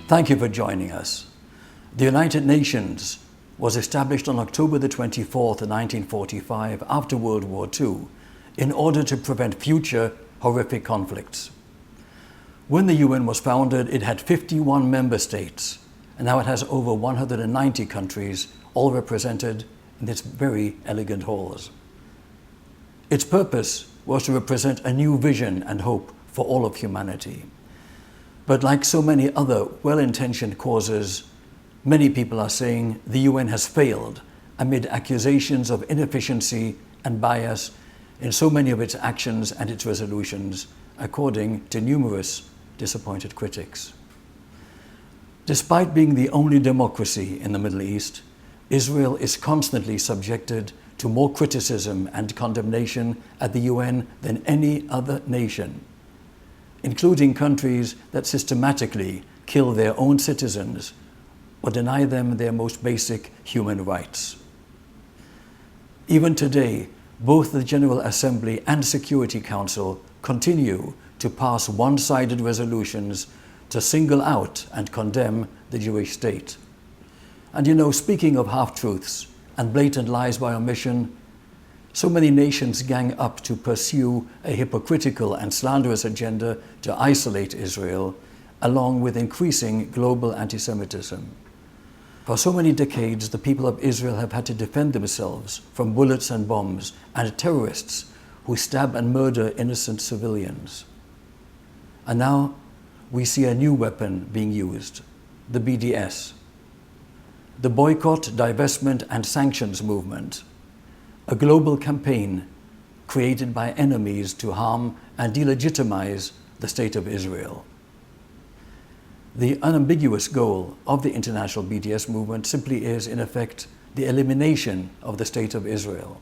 Thank you for joining us. The United Nations was established on October the 24th, 1945, after World War II, in order to prevent future horrific conflicts. When the UN was founded, it had 51 member states, and now it has over 190 countries, all represented in its very elegant halls. Its purpose was to represent a new vision and hope for all of humanity. But like so many other well-intentioned causes, many people are saying the UN has failed amid accusations of inefficiency and bias in so many of its actions and its resolutions, according to numerous disappointed critics. Despite being the only democracy in the Middle East, Israel is constantly subjected to more criticism and condemnation at the UN than any other nation, including countries that systematically kill their own citizens or deny them their most basic human rights. Even today, both the General Assembly and Security Council continue to pass one-sided resolutions to single out and condemn the Jewish state. And speaking of half-truths and blatant lies by omission, so many nations gang up to pursue a hypocritical and slanderous agenda to isolate Israel, along with increasing global anti-Semitism. For so many decades, the people of Israel have had to defend themselves from bullets and bombs and terrorists who stab and murder innocent civilians. And now we see a new weapon being used, the BDS. The Boycott, Divestment and Sanctions movement, a global campaign created by enemies to harm and delegitimize the State of Israel. The unambiguous goal of the international BDS movement simply is, in effect, the elimination of the State of Israel.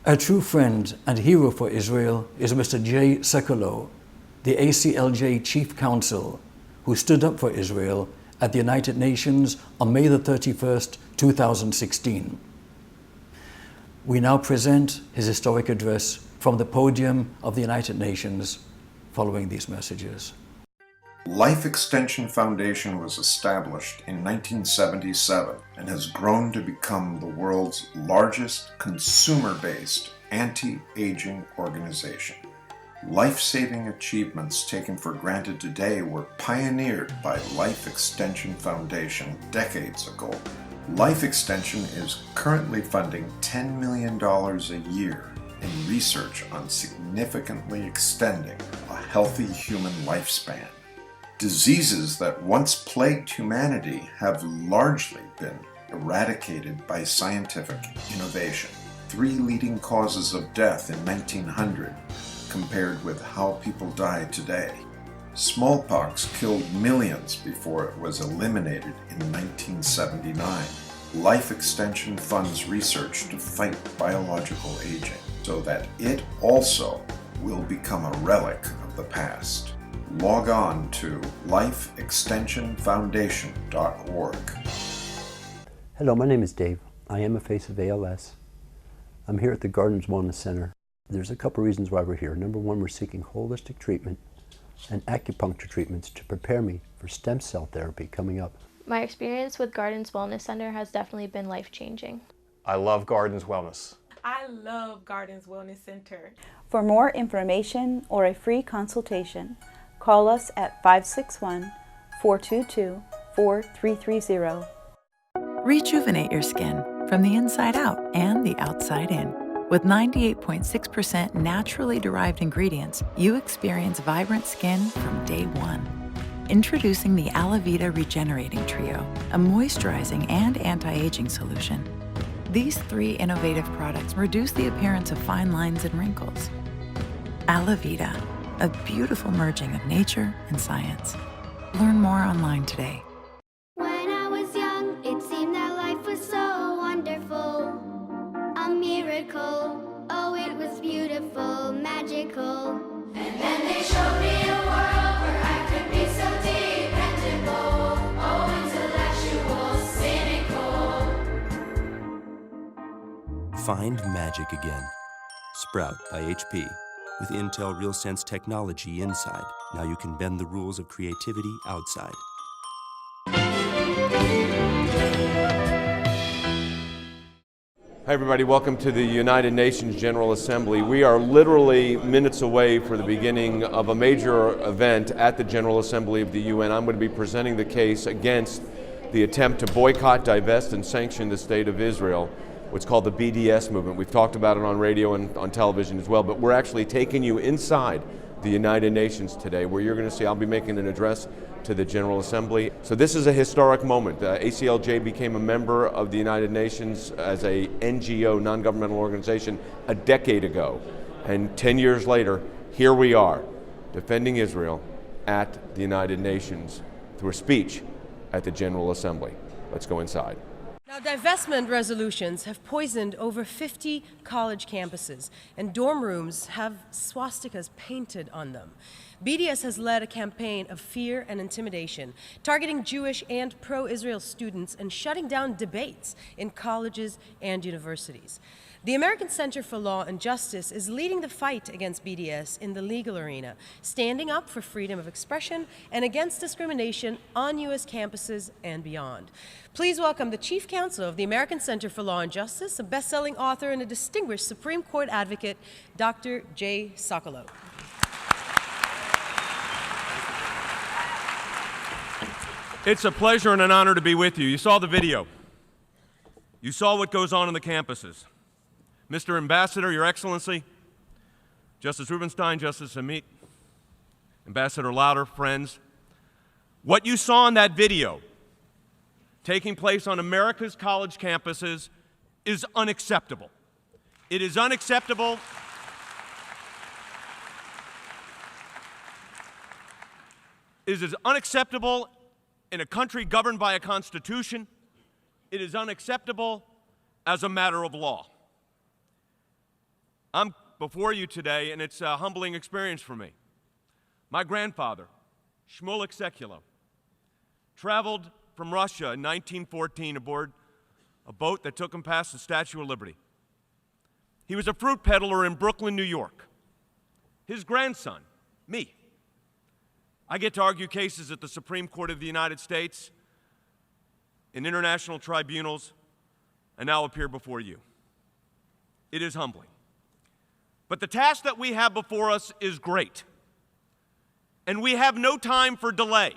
A true friend and hero for Israel is Mr. J. Sekulow, the ACLJ Chief Counsel, who stood up for Israel at the United Nations on May the 31st, 2016. We now present his historic address from the podium of the United Nations following these messages. Life Extension Foundation was established in 1977 and has grown to become the world's largest consumer-based anti-aging organization. Life-saving achievements taken for granted today were pioneered by Life Extension Foundation decades ago. Life Extension is currently funding $10 million a year in research on significantly extending a healthy human lifespan. Diseases that once plagued humanity have largely been eradicated by scientific innovation. 3 leading causes of death in 1900 compared with how people die today. Smallpox killed millions before it was eliminated in 1979. Life Extension funds research to fight biological aging so that it also will become a relic of the past. Log on to lifeextensionfoundation.org. Hello, my name is Dave. I am a face of ALS. I'm here at the Gardens Wellness Center. There's a couple reasons why we're here. Number one, we're seeking holistic treatment and acupuncture treatments to prepare me for stem cell therapy coming up. My experience with Gardens Wellness Center has definitely been life-changing. I love Gardens Wellness. I love Gardens Wellness Center. For more information or a free consultation, call us at 561-422-4330. Rejuvenate your skin from the inside out and the outside in. With 98.6% naturally derived ingredients, you experience vibrant skin from day one. Introducing the Alavita Regenerating Trio, a moisturizing and anti-aging solution. These 3 innovative products reduce the appearance of fine lines and wrinkles. Alavita, a beautiful merging of nature and science. Learn more online today. When I was young, it seemed that life was so wonderful. A miracle, oh it was beautiful, magical. And then they showed me a world where I could be so dependable. Oh, intellectual, cynical. Find magic again. Sprout by HP. With Intel RealSense technology inside, now you can bend the rules of creativity outside. Hi everybody, welcome to the United Nations General Assembly. We are literally minutes away for the beginning of a major event at the General Assembly of the UN. I'm going to be presenting the case against the attempt to boycott, divest, and sanction the state of Israel, what's called the BDS movement. We've talked about it on radio and on television as well, but we're actually taking you inside the United Nations today, where you're going to see I'll be making an address to the General Assembly. So this is a historic moment. ACLJ became a member of the United Nations as a NGO, non-governmental organization, a decade ago. And 10 years later, here we are, defending Israel at the United Nations through a speech at the General Assembly. Let's go inside. Now, divestment resolutions have poisoned over 50 college campuses, and dorm rooms have swastikas painted on them. BDS has led a campaign of fear and intimidation, targeting Jewish and pro-Israel students and shutting down debates in colleges and universities. The American Center for Law and Justice is leading the fight against BDS in the legal arena, standing up for freedom of expression and against discrimination on U.S. campuses and beyond. Please welcome the Chief Counsel of the American Center for Law and Justice, a best-selling author and a distinguished Supreme Court advocate, Dr. J. Sekulow. It's a pleasure and an honor to be with you. You saw the video. You saw what goes on in the campuses. Mr. Ambassador, Your Excellency, Justice Rubinstein, Justice Amit, Ambassador Lauder, friends, what you saw in that video taking place on America's college campuses is unacceptable. It is unacceptable. It is unacceptable in a country governed by a constitution. It is unacceptable as a matter of law. I'm before you today, and it's a humbling experience for me. My grandfather, Shmulik Sekulow, traveled from Russia in 1914 aboard a boat that took him past the Statue of Liberty. He was a fruit peddler in Brooklyn, New York. His grandson, me, I get to argue cases at the Supreme Court of the United States, in international tribunals, and now appear before you. It is humbling. But the task that we have before us is great, and we have no time for delay.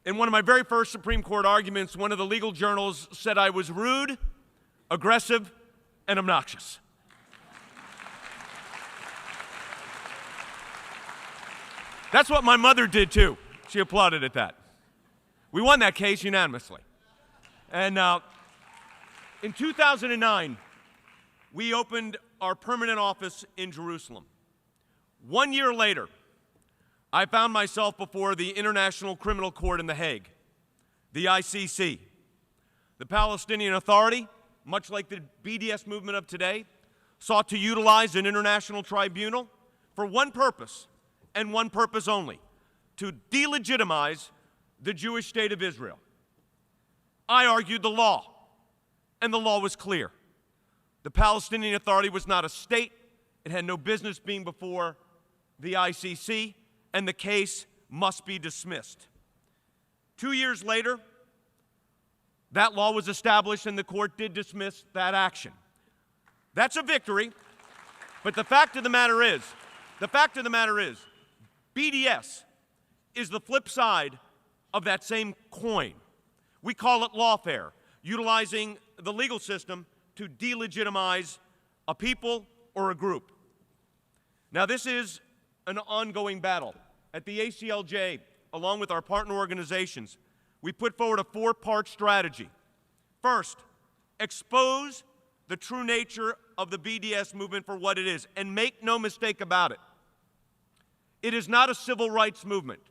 In one of my very first Supreme Court arguments, one of the legal journals said I was rude, aggressive, and obnoxious. That's what my mother did too. She applauded at that. We won that case unanimously. And in 2009, we opened our permanent office in Jerusalem. 1 year later, I found myself before the International Criminal Court in The Hague, the ICC. The Palestinian Authority, much like the BDS movement of today, sought to utilize an international tribunal for one purpose, and one purpose only: to delegitimize the Jewish state of Israel. I argued the law, and the law was clear. The Palestinian Authority was not a state. It had no business being before the ICC, and the case must be dismissed. 2 years later, that law was established, and the court did dismiss that action. That's a victory, but the fact of the matter is, BDS is the flip side of that same coin. We call it lawfare, utilizing the legal system to delegitimize a people or a group. Now, this is an ongoing battle. At the ACLJ, along with our partner organizations, we put forward a four-part strategy. First, expose the true nature of the BDS movement for what it is, and make no mistake about it. It is not a civil rights movement.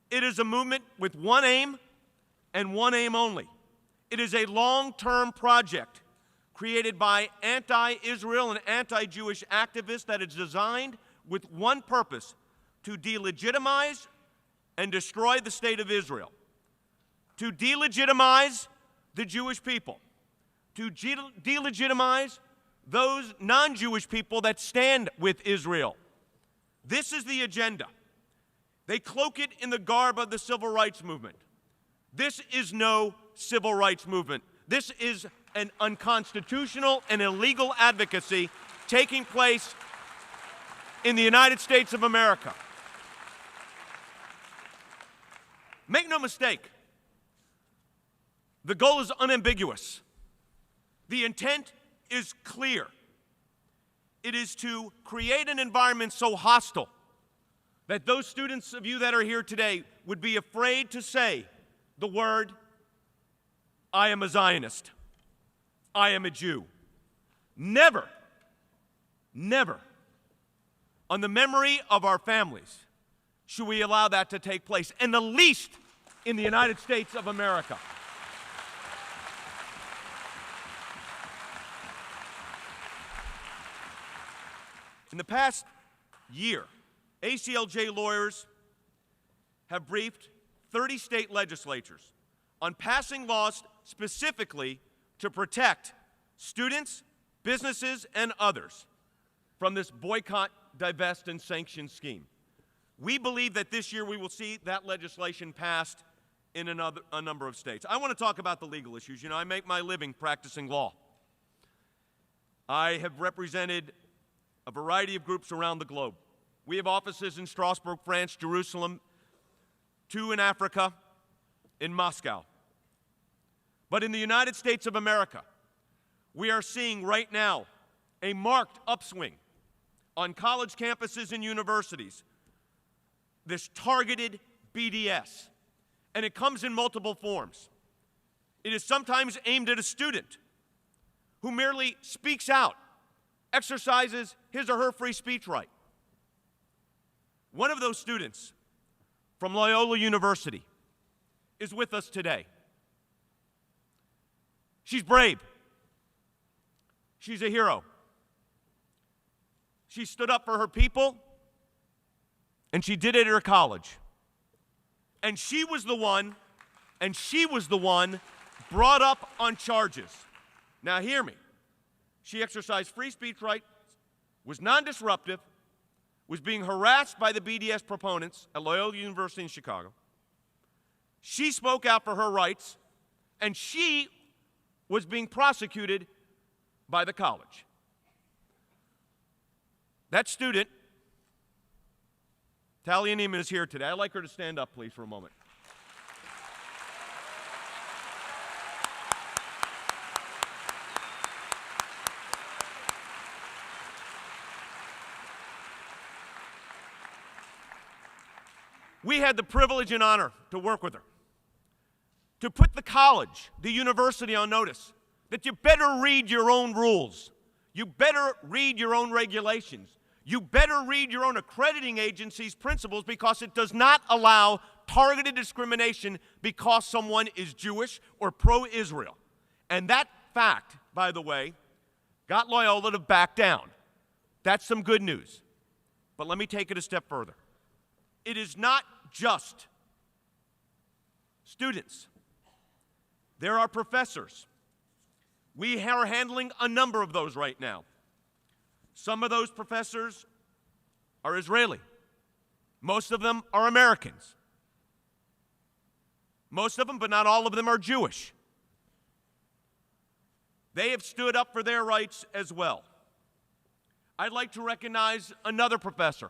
It is a movement with one aim and one aim only. It is a long-term project created by anti-Israel and anti-Jewish activists that is designed with one purpose: to delegitimize and destroy the state of Israel, to delegitimize the Jewish people, to delegitimize those non-Jewish people that stand with Israel. This is the agenda. They cloak it in the garb of the civil rights movement. This is no civil rights movement. This is an unconstitutional and illegal advocacy taking place in the United States of America. Make no mistake, the goal is unambiguous. The intent is clear. It is to create an environment so hostile that those students of you that are here today would be afraid to say the word, I am a Zionist. I am a Jew. Never, never, on the memory of our families, should we allow that to take place, and the least in the United States of America. In the past year, ACLJ lawyers have briefed 30 state legislatures on passing laws specifically to protect students, businesses, and others from this boycott, divest, and sanction scheme. We believe that this year we will see that legislation passed in a number of states. I want to talk about the legal issues. You know, I make my living practicing law. I have represented a variety of groups around the globe. We have offices in Strasbourg, France, Jerusalem, 2 in Africa, in Moscow. But in the United States of America, we are seeing right now a marked upswing on college campuses and universities, this targeted BDS. And it comes in multiple forms. It is sometimes aimed at a student who merely speaks out, exercises his or her free speech right. One of those students from Loyola University is with us today. She's brave. She's a hero. She stood up for her people, and she did it at her college. And she was the one brought up on charges. Now hear me. She exercised free speech rights, was non-disruptive, was being harassed by the BDS proponents at Loyola University in Chicago. She spoke out for her rights, and she was being prosecuted by the college. That student, Talia Neiman, is here today. I'd like her to stand up, please, for a moment. We had the privilege and honor to work with her, to put the college, the university on notice that you better read your own rules. You better read your own regulations. You better read your own accrediting agency's principles, because it does not allow targeted discrimination because someone is Jewish or pro-Israel. And that fact, by the way, got Loyola to back down. That's some good news. But let me take it a step further. It is not just students. There are professors. We are handling a number of those right now. Some of those professors are Israeli. Most of them are Americans. Most of them, but not all of them, are Jewish. They have stood up for their rights as well. I'd like to recognize another professor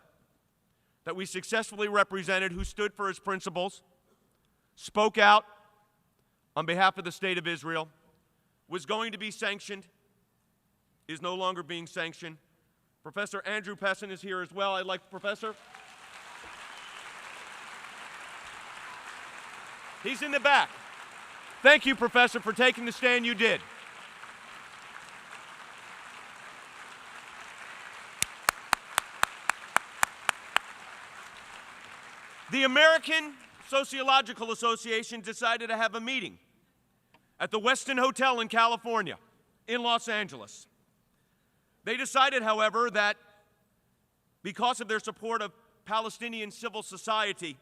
that we successfully represented who stood for his principles, spoke out on behalf of the State of Israel, was going to be sanctioned, is no longer being sanctioned. Professor Andrew Pessin is here as well. I'd like Professor. He's in the back. Thank you, Professor, for taking the stand you did. The American Sociological Association decided to have a meeting at the Westin Hotel in California, in Los Angeles. They decided, however, that because of their support of Palestinian civil society,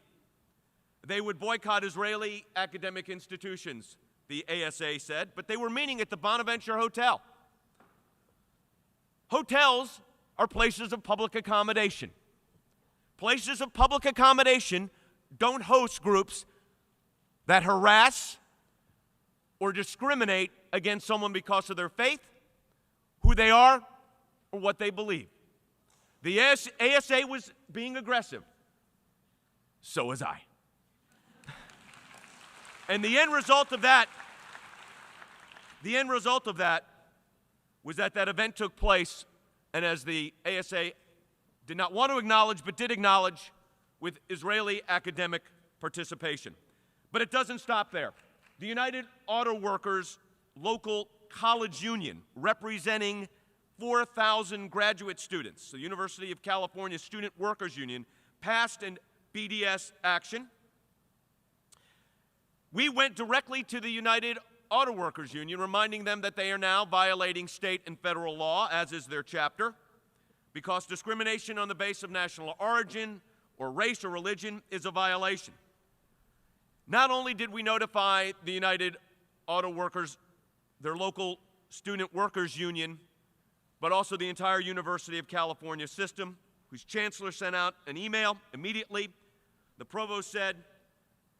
they would boycott Israeli academic institutions, the ASA said, but they were meeting at the Bonaventure Hotel. Hotels are places of public accommodation. Places of public accommodation don't host groups that harass or discriminate against someone because of their faith, who they are, or what they believe. The ASA was being aggressive. So was I. And the end result of that was that event took place, and as the ASA did not want to acknowledge, but did acknowledge, with Israeli academic participation. But it doesn't stop there. The United Auto Workers local college union, representing 4,000 graduate students, the University of California Student Workers Union, passed an BDS action. We went directly to the United Auto Workers Union, reminding them that they are now violating state and federal law, as is their chapter, because discrimination on the basis of national origin or race or religion is a violation. Not only did we notify the United Auto Workers, their local student workers union, but also the entire University of California system, whose chancellor sent out an email immediately. The provost said,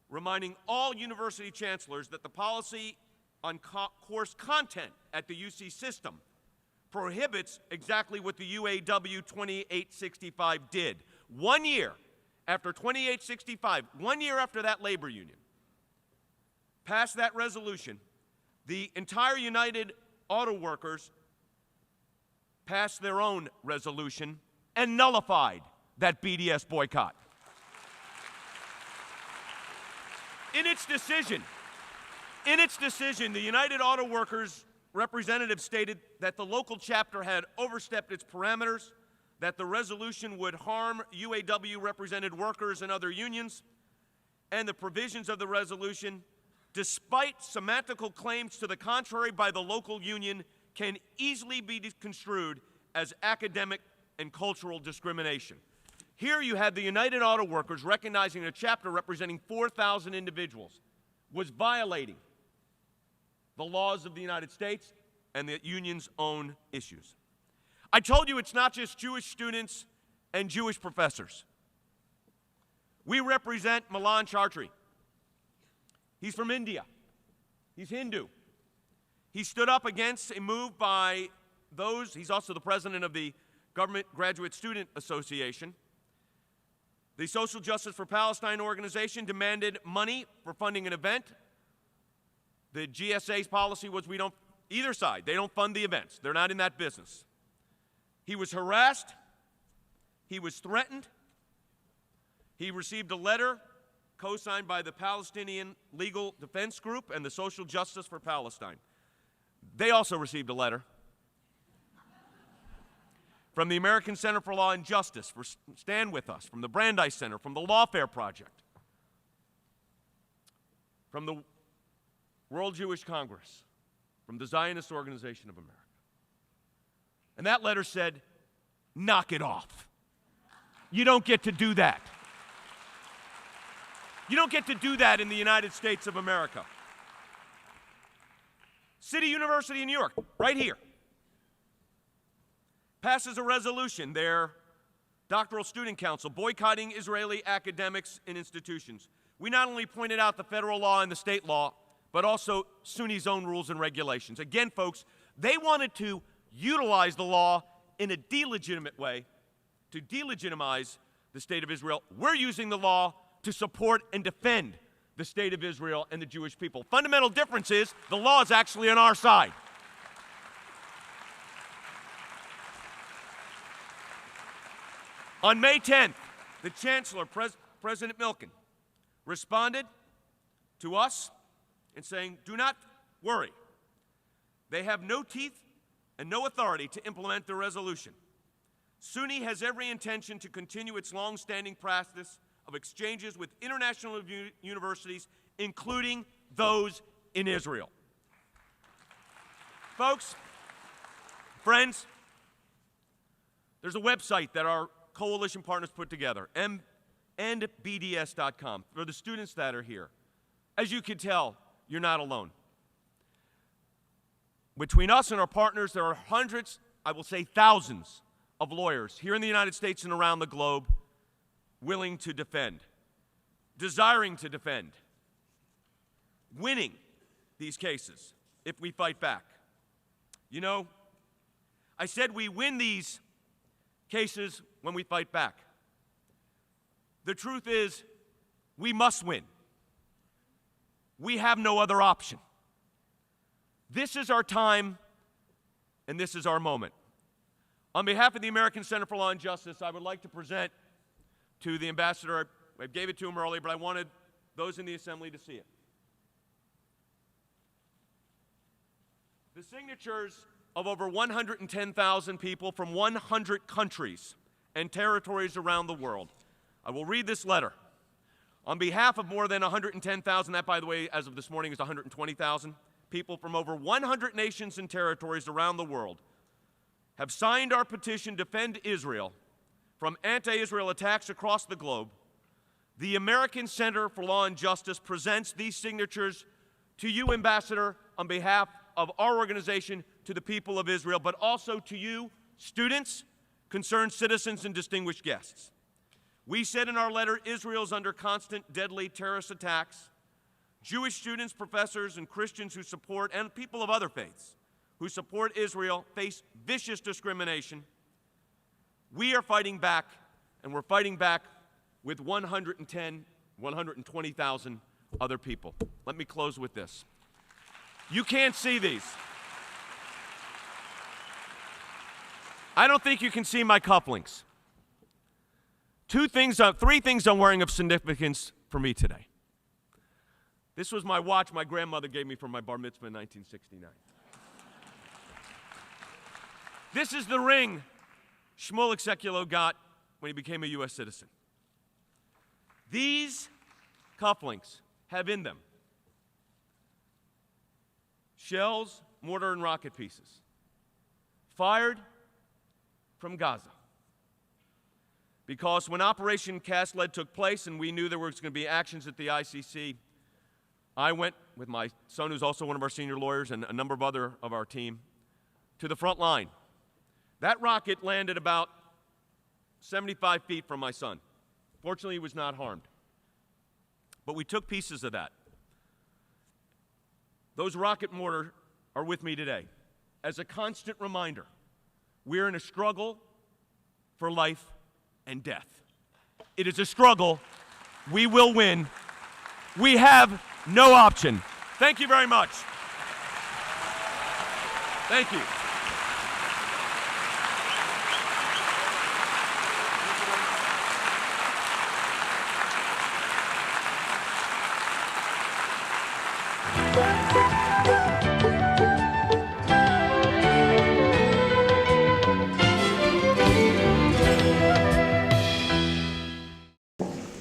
reminding all university chancellors that the policy on course content at the UC system prohibits exactly what the UAW 2865 did. 1 year after 2865, 1 year after that labor union passed that resolution, the entire United Auto Workers passed their own resolution and nullified that BDS boycott. In its decision, the United Auto Workers representative stated that the local chapter had overstepped its parameters, that the resolution would harm UAW-represented workers and other unions, and the provisions of the resolution, despite semantical claims to the contrary by the local union, can easily be construed as academic and cultural discrimination. Here you had the United Auto Workers recognizing a chapter representing 4,000 individuals was violating the laws of the United States and the union's own issues. I told you it's not just Jewish students and Jewish professors. We represent Milan Chaudhry. He's from India. He's Hindu. He stood up against a move by those, he's also the president of the Government Graduate Student Association. The Social Justice for Palestine organization demanded money for funding an event. The GSA's policy was we don't, either side, they don't fund the events. They're not in that business. He was harassed. He was threatened. He received a letter co-signed by the Palestinian Legal Defense Group and the Social Justice for Palestine. They also received a letter from the American Center for Law and Justice, for Stand With Us, from the Brandeis Center, from the Lawfare Project, from the World Jewish Congress, from the Zionist Organization of America. And that letter said, knock it off. You don't get to do that. You don't get to do that in the United States of America. City University in New York, right here, passes a resolution, their doctoral student council, boycotting Israeli academics and institutions. We not only pointed out the federal law and the state law, but also SUNY's own rules and regulations. Again, folks, they wanted to utilize the law in a delegitimate way to delegitimize the state of Israel. We're using the law to support and defend the state of Israel and the Jewish people. Fundamental difference is the law is actually on our side. On May 10th, the Chancellor, President Milken, responded to us in saying, do not worry. They have no teeth and no authority to implement the resolution. SUNY has every intention to continue its long-standing practice of exchanges with international universities, including those in Israel. Folks, friends, there's a website that our coalition partners put together, anti-BDS.com, for the students that are here. As you can tell, you're not alone. Between us and our partners, there are hundreds I will say thousands of lawyers here in the United States and around the globe willing to defend, desiring to defend, winning these cases if we fight back. You know, I said we win these cases when we fight back. The truth is, we must win. We have no other option. This is our time, and this is our moment. On behalf of the American Center for Law and Justice, I would like to present to the ambassador, I gave it to him earlier, but I wanted those in the assembly to see it. The signatures of over 110,000 people from 100 countries and territories around the world. I will read this letter. On behalf of more than 110,000, that, by the way, as of this morning is 120,000, people from over 100 nations and territories around the world have signed our petition to defend Israel from anti-Israel attacks across the globe. The American Center for Law and Justice presents these signatures to you, Ambassador, on behalf of our organization, to the people of Israel, but also to you, students, concerned citizens, and distinguished guests. We said in our letter, Israel is under constant, deadly terrorist attacks. Jewish students, professors, and Christians who support, and people of other faiths who support Israel, face vicious discrimination. We are fighting back, and we're fighting back with 120,000 other people. Let me close with this. You can't see these. I don't think you can see my cufflinks. Three things I'm wearing of significance for me today. This was my watch my grandmother gave me for my bar mitzvah in 1969. This is the ring Shmuel Sekulow got when he became a U.S. citizen. These cufflinks have in them shells, mortar, and rocket pieces fired from Gaza. Because when Operation Cast Lead took place and we knew there was going to be actions at the ICC, I went with my son, who's also one of our senior lawyers, and a number of other of our team, to the front line. That rocket landed about 75 feet from my son. Fortunately, he was not harmed. But we took pieces of that. Those rocket mortar are with me today as a constant reminder. We're in a struggle for life and death. It is a struggle. We will win. We have no option. Thank you very much. Thank you.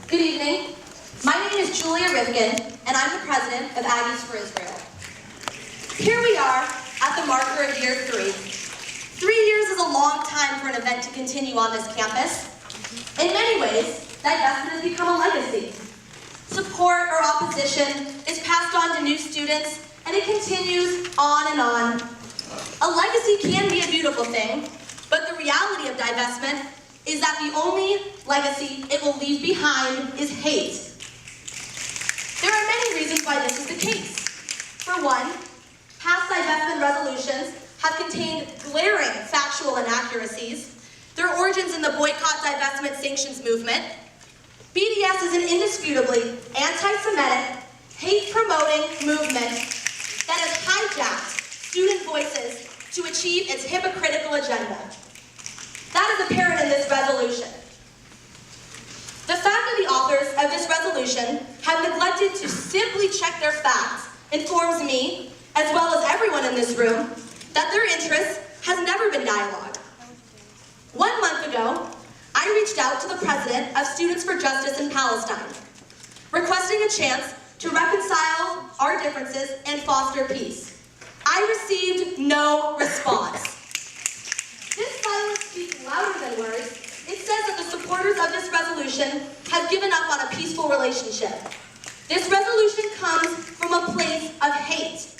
Good evening. My name is Julia Rifkin, and I'm the president of Aggies for Israel. Here we are at the marker of year 3. 3 years is a long time for an event to continue on this campus. In many ways, divestment has become a legacy. Support or opposition is passed on to new students, and it continues on and on. A legacy can be a beautiful thing, but the reality of divestment is that the only legacy it will leave behind is hate. There are many reasons why this is the case. For one, past divestment resolutions have contained glaring factual inaccuracies. Their origins in the Boycott, Divestment Sanctions movement. BDS is an indisputably anti-Semitic, hate-promoting movement that has hijacked student voices to achieve its hypocritical agenda. That is apparent in this resolution. The fact that the authors of this resolution have neglected to simply check their facts informs me, as well as everyone in this room, that their interest has never been dialogue. 1 month ago, I reached out to the president of Students for Justice in Palestine, requesting a chance to reconcile our differences and foster peace. I received no response. This silence speaks louder than words. It says that the supporters of this resolution have given up on a peaceful relationship. This resolution comes from a place of hate.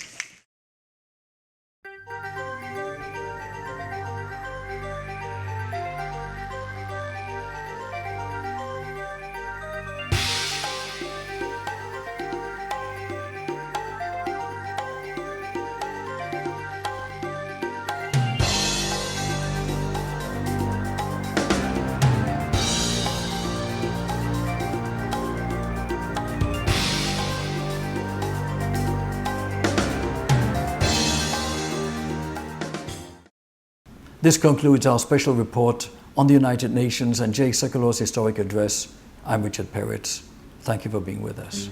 This concludes our special report on the United Nations and J. Sekulow's historic address. I'm Richard Peretz. Thank you for being with us.